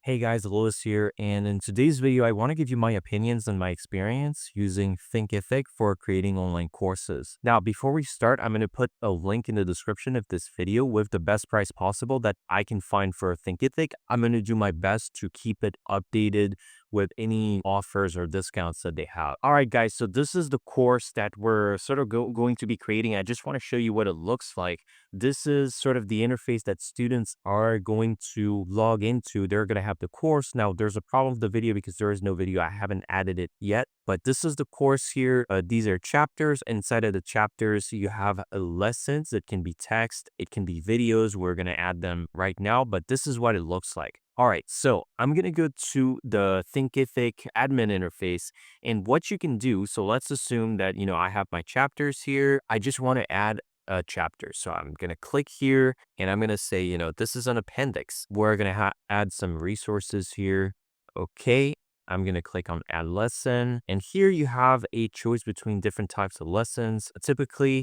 Hey guys, Lewis here, and in today's video, I want to give you my opinions and my experience using Thinkific for creating online courses. Now, before we start, I'm going to put a link in the description of this video with the best price possible that I can find for Thinkific. I'm going to do my best to keep it updated with any offers or discounts that they have. All right, guys, so this is the course that we're sort of going to be creating. I just want to show you what it looks like. This is sort of the interface that students are going to log into. They're going to have the course. Now, there's a problem with the video because there is no video. I haven't added it yet, but this is the course here. These are chapters. Inside of the chapters, you have lessons. It can be text. It can be videos. We're going to add them right now, but this is what it looks like. All right, so I'm going to go to the Thinkific admin interface and what you can do. So let's assume that, I have my chapters here. I just want to add a chapter. So I'm going to click here and I'm going to say, this is an appendix. We're going to add some resources here. Okay. I'm going to click on add lesson. And here you have a choice between different types of lessons. Typically,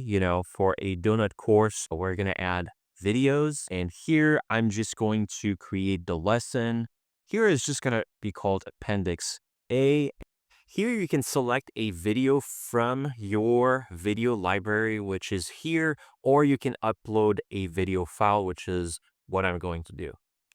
for a donut course, we're going to add videos. And here I'm just going to create the lesson. Here is just going to be called appendix A. Here you can select a video from your video library, which is here, or you can upload a video file, which is what I'm going to do.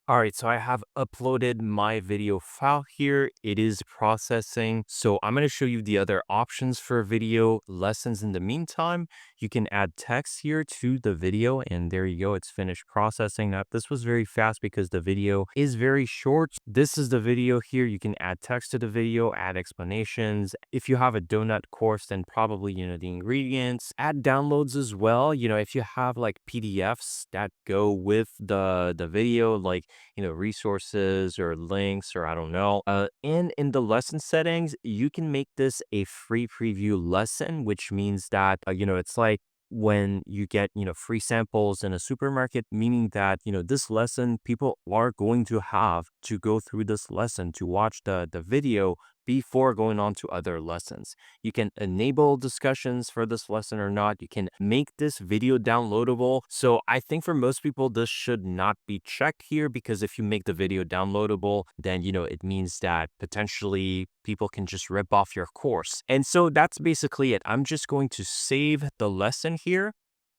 All right, so I have uploaded my video file here. It is processing. So I'm going to show you the other options for video lessons. In the meantime, you can add text here to the video and there you go. It's finished processing. Now, this was very fast because the video is very short. This is the video here. You can add text to the video, add explanations. If you have a donut course, then probably, the ingredients, add downloads as well. If you have like PDFs that go with the video, like resources or links or I don't know. And in the lesson settings, you can make this a free preview lesson, which means that, it's like when you get, free samples in a supermarket, meaning that, this lesson, people are going to have to go through this lesson to watch the video before going on to other lessons. You can enable discussions for this lesson or not. You can make this video downloadable. So I think for most people, this should not be checked here because if you make the video downloadable, then, it means that potentially people can just rip off your course. And so that's basically it. I'm just going to save the lesson here.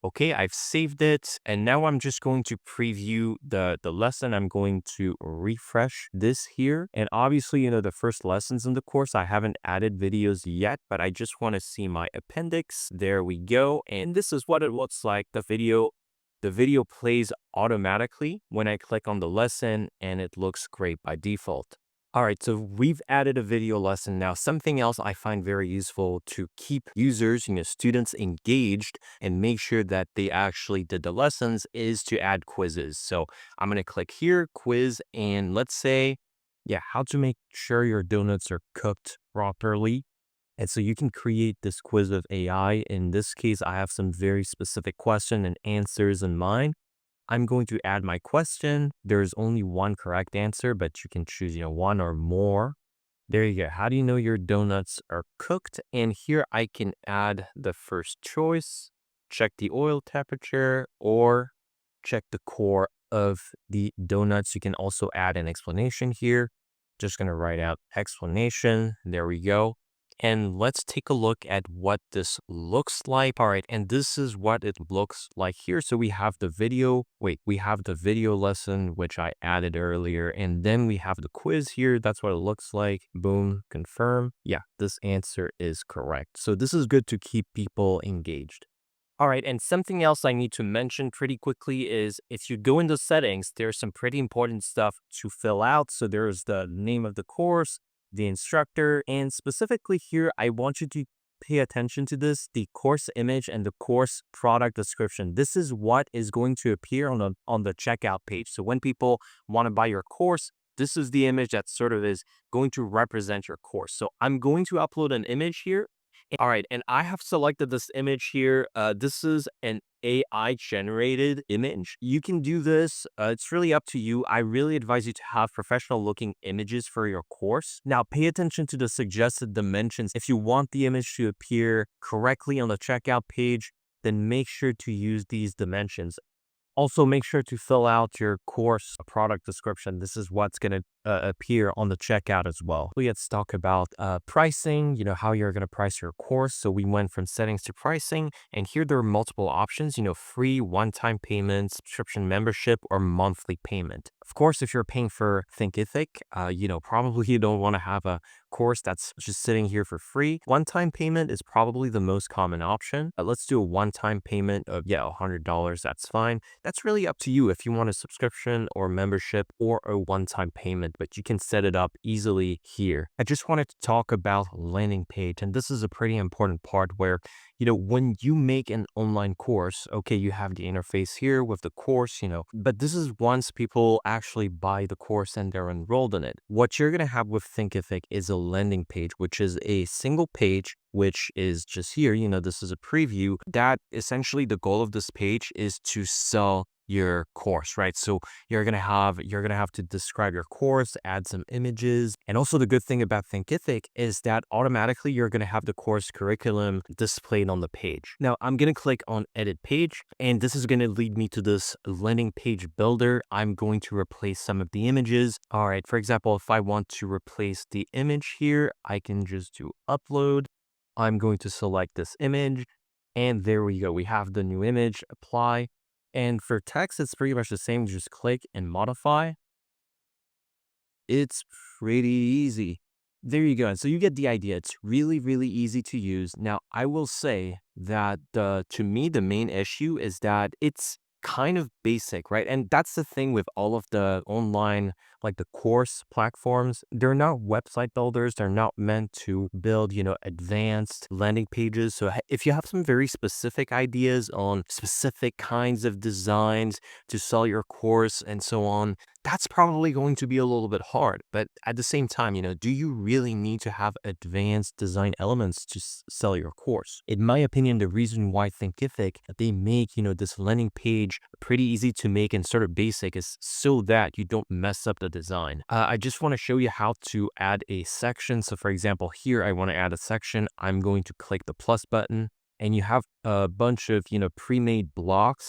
Okay, I've saved it. And now I'm just going to preview the lesson. I'm going to refresh this here. And obviously, the first lessons in the course, I haven't added videos yet, but I just want to see my appendix. There we go. And this is what it looks like. The video plays automatically when I click on the lesson and it looks great by default. All right, so we've added a video lesson. Now, something else I find very useful to keep users, students engaged and make sure that they actually did the lessons is to add quizzes. So I'm going to click here, quiz, and let's say, how to make sure your donuts are cooked properly. And so you can create this quiz with AI. In this case, I have some very specific question and answers in mind. I'm going to add my question. There's only one correct answer, but you can choose, one or more. There you go. How do you know your donuts are cooked? And here I can add the first choice, check the oil temperature, or check the core of the donuts. You can also add an explanation here. Just going to write out explanation. There we go. And let's take a look at what this looks like. All right, and this is what it looks like here. So we have the video, we have the video lesson, which I added earlier. And then we have the quiz here. That's what it looks like. Boom, confirm. Yeah, this answer is correct. So this is good to keep people engaged. All right, and something else I need to mention pretty quickly is if you go into settings, there's some pretty important stuff to fill out. So there's the name of the course, the instructor, and specifically here, I want you to pay attention to this, the course image and the course product description. This is what is going to appear on the checkout page. So when people want to buy your course, this is the image that sort of is going to represent your course. So I'm going to upload an image here. All right, and I have selected this image here. This is an AI generated image. You can do this. It's really up to you. I really advise you to have professional looking images for your course. Now, pay attention to the suggested dimensions. If you want the image to appear correctly on the checkout page, then make sure to use these dimensions. Also, make sure to fill out your course product description. This is what's going to appear on the checkout as well. Let's talk about pricing, how you're going to price your course. So we went from settings to pricing, and here there are multiple options, free one-time payment, subscription membership, or monthly payment. Of course, if you're paying for Thinkific, probably you don't want to have a course that's just sitting here for free. One-time payment is probably the most common option. Let's do a one-time payment of, $100. That's fine. That's really up to you if you want a subscription or membership or a one-time payment, but you can set it up easily here. I just wanted to talk about landing page, and this is a pretty important part where, when you make an online course, okay, you have the interface here with the course, but this is once people actually buy the course and they're enrolled in it. What you're going to have with Thinkific is a landing page, which is a single page, which is just here. This is a preview. That essentially the goal of this page is to sell your course, right? So you're gonna have to describe your course, add some images, and also the good thing about Thinkific is that automatically you're gonna have the course curriculum displayed on the page. Now I'm gonna click on edit page, and this is gonna lead me to this landing page builder. I'm going to replace some of the images. All right, for example, if I want to replace the image here, I can just do upload. I'm going to select this image, and there we go. We have the new image, apply. And for text, it's pretty much the same. Just click and modify. It's pretty easy. There you go. And so you get the idea. It's really, really easy to use. Now, I will say that to me, the main issue is that it's kind of basic, right? And that's the thing with all of the online, like the course platforms. They're not website builders. They're not meant to build, advanced landing pages. So if you have some very specific ideas on specific kinds of designs to sell your course and so on, that's probably going to be a little bit hard. But at the same time, do you really need to have advanced design elements to sell your course? In my opinion, the reason why Thinkific, they make, this landing page pretty easy to make and sort of basic is so that you don't mess up the design. I just want to show you how to add a section. So for example, here I want to add a section. I'm going to click the plus button, and you have a bunch of, pre-made blocks.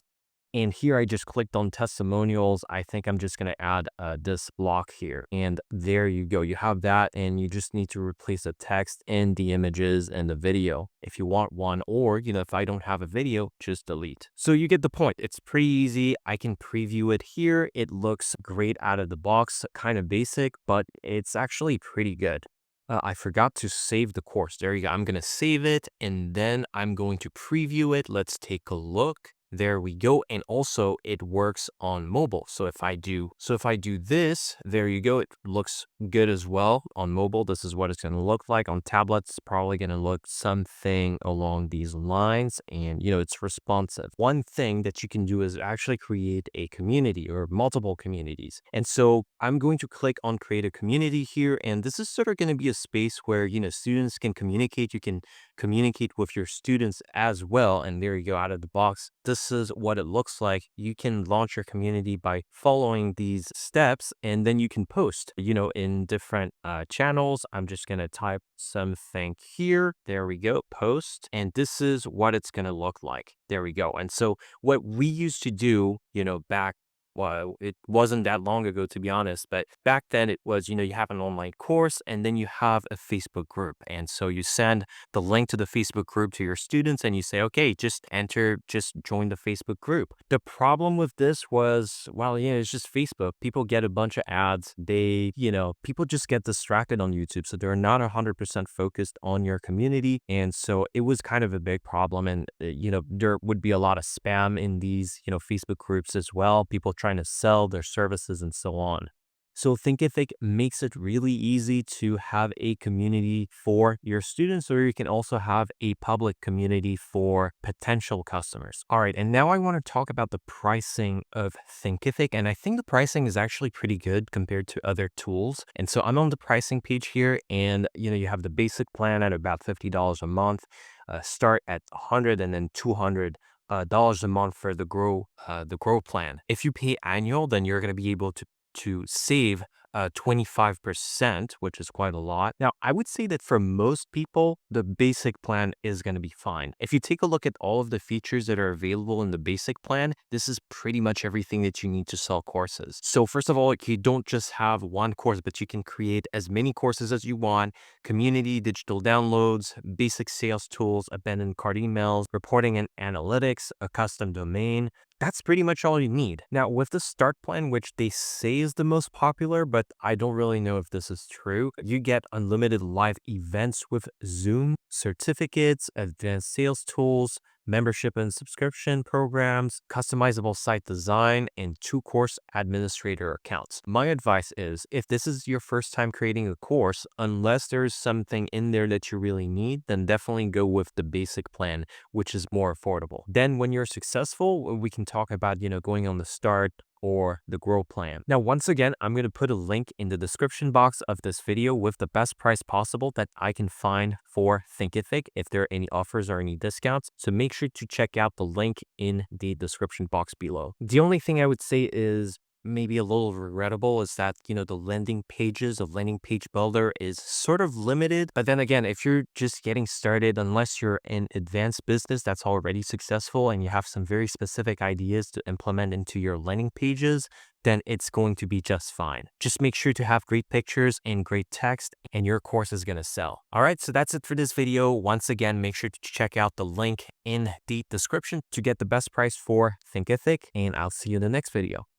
And here I just clicked on testimonials. I think I'm just going to add this block here. And there you go. You have that, and you just need to replace the text and the images and the video if you want one, or, if I don't have a video, just delete. So you get the point. It's pretty easy. I can preview it here. It looks great out of the box, kind of basic, but it's actually pretty good. I forgot to save the course. There you go. I'm going to save it, and then I'm going to preview it. Let's take a look. There we go. And also it works on mobile. So if I do this, there you go. It looks good as well on mobile. This is what it's going to look like on tablets. It's probably going to look something along these lines, and it's responsive. One thing that you can do is actually create a community or multiple communities. And so I'm going to click on create a community here, and this is sort of going to be a space where students can communicate. You can communicate with your students as well. And there you go, out of the box. This is what it looks like. You can launch your community by following these steps, and then you can post, in different channels. I'm just going to type something here. There we go, post. And this is what it's going to look like. There we go. And so what we used to do, back, well, it wasn't that long ago, to be honest, but back then it was, you have an online course, and then you have a Facebook group. And so you send the link to the Facebook group to your students, and you say, okay, just join the Facebook group. The problem with this was, well, it's just Facebook. People get a bunch of ads. People just get distracted on YouTube. So they're not 100% focused on your community. And so it was kind of a big problem. And, there would be a lot of spam in these, Facebook groups as well. People trying to sell their services and so on. So Thinkific makes it really easy to have a community for your students, or you can also have a public community for potential customers. All right, and now I want to talk about the pricing of Thinkific, and I think the pricing is actually pretty good compared to other tools. And so I'm on the pricing page here, and you have the basic plan at about $50 a month, start at $100, and then $200 a month for the grow plan. If you pay annual, then you're going to be able to save 25%, which is quite a lot. Now, I would say that for most people, the basic plan is going to be fine. If you take a look at all of the features that are available in the basic plan, this is pretty much everything that you need to sell courses. So first of all, you don't just have one course, but you can create as many courses as you want: community, digital downloads, basic sales tools, abandoned cart emails, reporting and analytics, a custom domain. That's pretty much all you need. Now, with the start plan, which they say is the most popular, but I don't really know if this is true, you get unlimited live events with Zoom, certificates, advanced sales tools, membership and subscription programs, customizable site design, and 2 course administrator accounts. My advice is, if this is your first time creating a course, unless there's something in there that you really need, then definitely go with the basic plan, which is more affordable. Then when you're successful, we can talk about, going on the start or the grow plan. Now, once again, I'm going to put a link in the description box of this video with the best price possible that I can find for Thinkific, if there are any offers or any discounts. So make sure to check out the link in the description box below. The only thing I would say is maybe a little regrettable is that, the landing pages of Landing Page Builder is sort of limited. But then again, if you're just getting started, unless you're in advanced business that's already successful and you have some very specific ideas to implement into your landing pages, then it's going to be just fine. Just make sure to have great pictures and great text, and your course is going to sell. All right, so that's it for this video. Once again, make sure to check out the link in the description to get the best price for Thinkific, and I'll see you in the next video.